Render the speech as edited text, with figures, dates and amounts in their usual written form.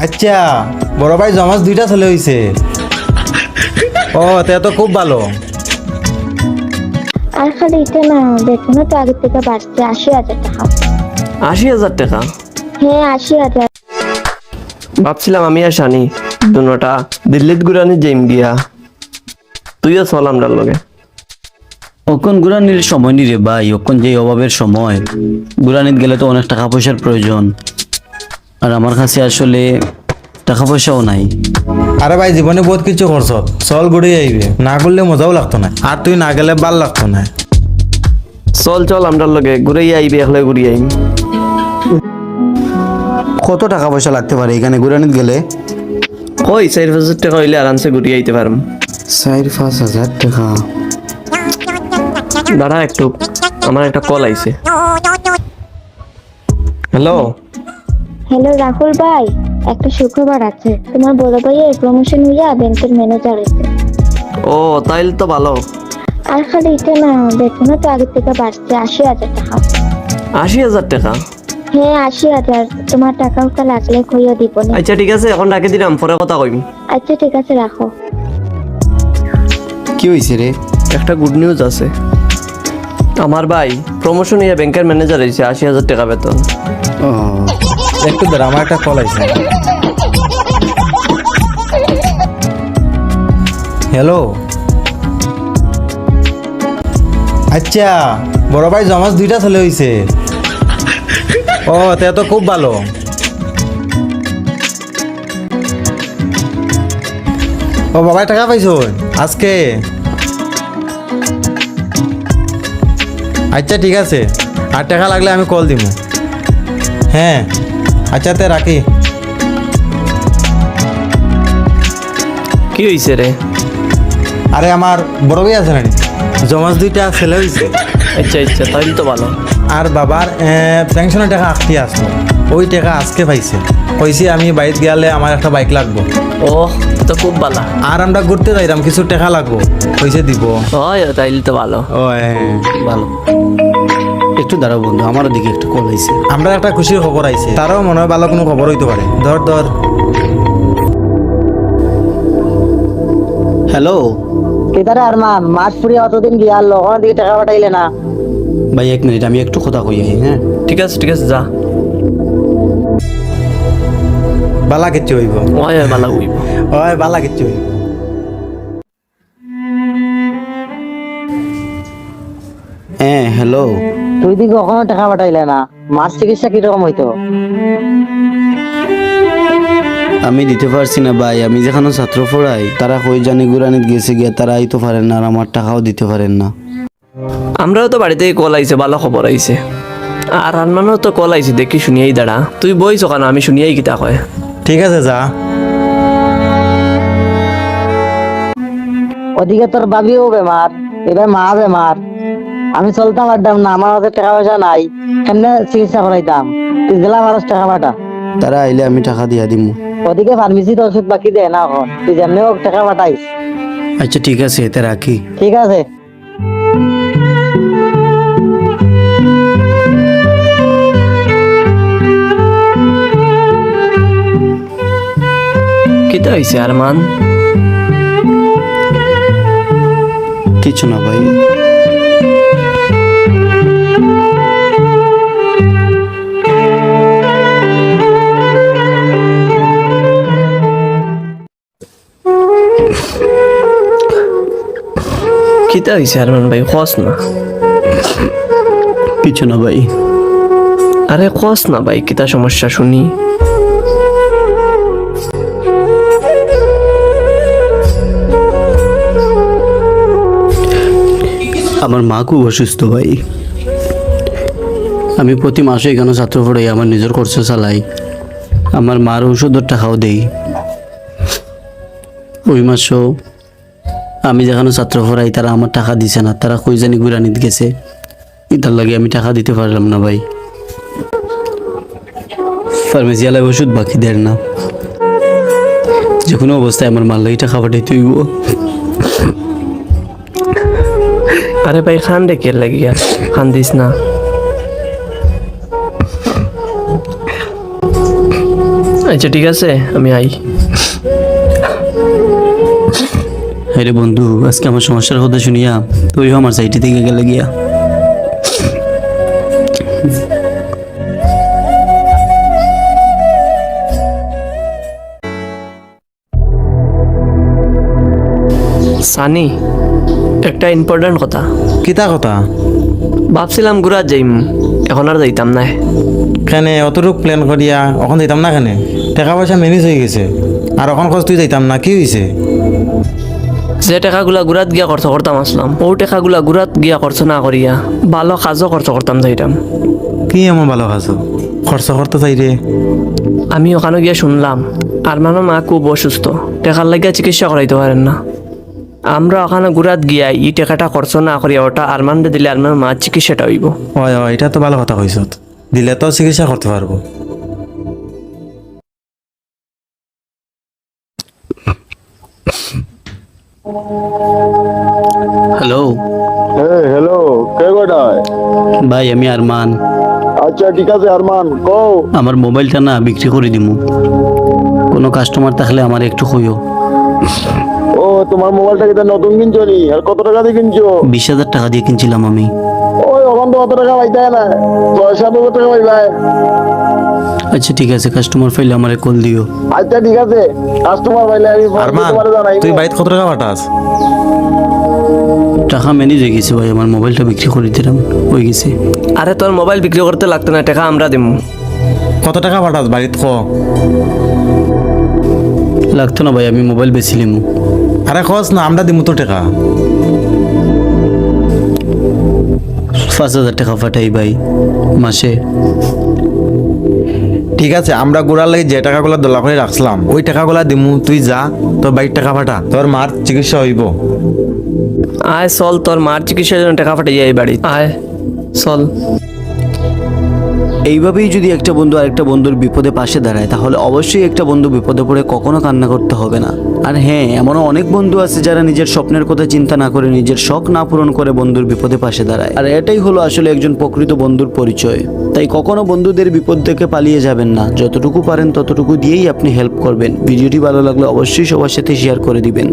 আচ্ছা, বড় ভাই জমাজ দুইটা ছেলে হইছে। ও তে তো খুব ভালো। আর খালি এটা না, দেখুন তো আগের থেকে বাড়ছে 80,000 টাকা। 80,000 টাকা? হ্যাঁ 80,000। ভাবছিলাম আমি আর শানি দুটা দিল্লিত ঘুরানি যাইম গিয়া, তুইও চল আমরার লগে। অখন ঘুরানির সময় নি রে ভাই, অখন যে অভাবের সময়, ঘুরানিত গেলে তো অনেক টাকা পয়সার প্রয়োজন, আর আমার কাছে আসলে টাকা পয়সাও নাই। আরে ভাই জীবনে বহুত কিছু করছ, চল ঘুরে আইবে, না করলে মজাও লাগতো না, আর তুই না গেলে ভাল লাগতো না। চল চল আমরার লগে ঘুরে আইবি, একলে ঘুরি আইম। কত টাকা পয়সা লাগতে পারে এখানে ঘুরানিত গেলে? ওই 4,000 টাকা হইলে আরামসে ঘুরি আইতে পারম। 4-5 হাজার টাকা? দাঁড়া একটু, আমার একটা কল আইছে। হ্যালো। হ্যালো রাহুল ভাই, একটা সুখবর আছে। তোমার বড় ভাইয়ের প্রমোশন হইয়া ব্যাংকের ম্যানেজার হয়েছে। ও তাইলে তো ভালো। আর খালি এটা না, দেখুন তো আগের থেকে বাড়ছে 80,000 টাকা। 80,000 টাকা? হ্যাঁ 80,000। তোমার টাকা উঠা লাগলে কইয়া দিব না। আচ্ছা ঠিক আছে, এখন রাখি দিলাম, পরে কথা কইম। আচ্ছা ঠিক আছে, রাখো। কি হয়েছে রে? একটা গুড নিউজ আছে। আমার ভাই প্রমোশন হইয়া ব্যাংকের ম্যানেজার হয়েছে, 80,000 টাকা বেতন। ও, একটু ধর, আমার একটা কল আইছে। হ্যালো। আচ্ছা, বড় ভাই জমাজ দুইটা ছেলে হইছে। ও তে তো খুব ভালো। ও বাবাই টাকা পাইছো আজকে? আচ্ছা ঠিক আছে, আর টাকা লাগলে আমি কল দিব। হ্যাঁ আচ্ছা তে রাখি। কি হইছে রে? আরে আমার বড় ভাই আছে নানি, জমাজ দুইটা ছেলে হইছে। আচ্ছা আচ্ছা, তাইলে তো ভালো। আর বাবার পেনশনের টাকা আঁকতে আসলো, ওই টাকা আজকে পাইছে। কইছি আমি বাইরে গেলে আমার একটা বাইক লাগবো। ও তো খুব ভালো। আর আমরা ঘুরতে যাইলাম, কিছু টাকা লাগবো, কইছে দিব। হয় তাইলে তো ভালো। ও হ্যাঁ ভালো। একটু দাঁড়াও বন্ধু, আমার দিকে একটা কল আইছে। আমরা একটা খুশির খবর আইছে, তারও মনে হয় ভালো কোনো খবর হইতে পারে। ধর ধর। হ্যালো কেদারে আরমান, মাস ফুরিয়ে অতদিন গিয়া আর ওখান দিকে টাকা পাঠাইলে না। ভাই, 1 মিনিট, আমি একটু কথা কই আই। হ্যাঁ ঠিক আছে ঠিক আছে, যা। বালা কিচ্ছু হইব। হয় ভালো হইব। ওই বালা কিচ্ছু হইব। হ্যাঁ হ্যালো। তুই দিকে কখনো টাকা পাঠাইলে না, মাস চিকিৎসা কিরকম হইতো? আমি দিতে পারছি না ভাই, আমি যেখানে ছাত্র পড়াই তারা কই জানি গুরানিত গেছে গিয়া, তারা আইতে পারেন না, আর আমার টাকাও দিতে পারেন না। আমরাও তো বাড়িতে কল আইছে, ভালো খবর আইছে। আর আনমানও তো কল আইছে, দেখি শুনিয়াই দাঁড়া। তুই বইছ কেন, আমি শুনিয়াই কিতা কয়। ঠিক আছে যা। ওদিকে তোর বাবিও বেমার, এবার মা বেমার। আমি চলতাম পারতাম না, আমার হাতে টাকা পয়সা নাই, কেমনে চিকিৎসা করাইতাম? তুই জেলা মানুষ টাকা পাঠা। তারা আইলে আমি টাকা দিয়া দিমু। ওদিকে ফার্মেসিতে ওষুধ বাকি দেয় না এখন, তুই যেমনি হোক টাকা পাঠাইস। আচ্ছা ঠিক আছে, এতে রাখি। ঠিক আছে। কিতা হইছে আরমান? কিছু না ভাই। কিতা হইছে আরমান ভাই, কস না। কিছু না ভাই। আরে কস না ভাই, কিতা সমস্যা শুনি। আমার মা খুব অসুস্থ ভাই। আমি প্রতি মাসে এখানে ছাত্র পড়াই, আমার নিজের খরচ চালাই, আমার মার ওষুধের টাকাও দেই। ওই মাসও আমি যেখানে ছাত্র পড়াই তারা আমার টাকা দিছে না, তারা কই জানি গুরানিত গেছে, এটার লাগে আমি টাকা দিতে পারলাম না ভাই। ফার্মেসিয়ালায় ওষুধ বাকি দেন না, যে কোনো অবস্থায় আমার মার লাগি টাকা পাঠাইতে হইব। আরে ভাই খান রে, কে লাগিয়া খান দিস না। আচ্ছা ঠিক আছে, আমি আই। হ্যাঁ রে বন্ধু, আজকে আমার সমস্যার কথা শুনিয়া তুইও আমার সাইটি থেকে গেলে গিয়া। সানি, একটা ইম্পর্টেন্ট কথা। কিতা কথা? ভাবছিলাম গুড়াত যাইম, এখন আর যাইতাম না। কেনে অতটুক প্ল্যান করিয়া এখন যাইতাম না কেনে? টাকা পয়সা ম্যানেজ হয়ে গেছে আর এখন খোঁজ তুই যাইতাম না, কি হয়েছে? যে টাকাগুলা গুড়াত গিয়া খরচ করতাম আসলাম, ও টাকাগুলা গুড়াত গিয়া খরচ না করিয়া ভালো কাজও খরচ করতাম যাইতাম। কি এমন ভালো খাছো খরচ করতে চাই রে? আমি ওখানে গিয়া শুনলাম আরমানের মা খুব অসুস্থ, টাকার লাগিয়া চিকিৎসা করাইতে পারেন না। আমরা ওখানে গুড়াত গিয়া ই টাকাটা খরচ না করিয়া ওটা আরমানরে দিলে আরমানের মা চিকিৎসাটা হইব। হয় হয়, এটা তো ভালো কথা কইছ, দিলে তো চিকিৎসা করতে পারবো। হ্যালো হ্যালো, কে কটায়? ভাই, আমি আরমান। আচ্ছা ঠিক আছে আরমান, কও। আমার মোবাইলটা না বিক্রি করে দিমু, কোনো কাস্টমার থাকলে আমার একটু কইও। ও তোমার মোবাইলটা কি নতুন কিনছো নি? আর কত টাকা দিয়ে কিনছো? 20,000 টাকা দিয়ে কিনছিলাম আমি। ওই ওখান তো অত টাকা পাইতে না, 6-7 টাকা পাইবা। আচ্ছা ঠিক আছে, কাস্টমার পাইলে আমারে কল দিও। আচ্ছা ঠিক আছে, কাস্টমার পাইলে আমি ফোন আরমান, তোমার জানাই। তুই বাইত কত টাকা পাঠাস? টাকা ম্যানেজ হয়ে গেছে ভাই, আমার মোবাইলটা বিক্রি করে দিলাম, হয়ে গেছে। আরে তোর মোবাইল বিক্রি করতে লাগতো না, টাকা আমরা দিব। কত টাকা পাঠাস বাড়িত খ? লাগতো না ভাই, আমি মোবাইল বেচিলিম। আরে খোঁজ না, আমরা দিমু তো টাকা। 5,000 টাকা পাঠাই ভাই মাসে। ঠিক আছে, আমরা গোড়ার লাগে যে টাকাগুলো দোলা করে রাখছিলাম ওই টাকাগুলা দিমু, তুই যা তোর বাইর টাকা পাঠা, তোর মার চিকিৎসা হইব। আয় চল, তোর মার চিকিৎসার জন্য টাকা পাঠাই এই বাড়ি, আয় চল। এইভাবেই যদি একটা বন্ধু আরেকটা বন্ধুর বিপদে পাশে দাঁড়ায়, তাহলে অবশ্যই একটা বন্ধু বিপদে পড়ে কখনো কান্না করতে হবে না। আর হ্যাঁ, এমনও অনেক বন্ধু আছে যারা নিজের স্বপ্নের কথা চিন্তা না করে, নিজের শখ না পূরণ করে বন্ধুর বিপদে পাশে দাঁড়ায়। আর এটাই হলো আসলে একজন প্রকৃত বন্ধুর পরিচয়। তাই কখনো বন্ধুদের বিপদ থেকে পালিয়ে যাবেন না, যতটুকু পারেন ততটুকু দিয়েই আপনি হেল্প করবেন। ভিডিওটি ভালো লাগলে অবশ্যই সবার সাথে শেয়ার করে দিবেন।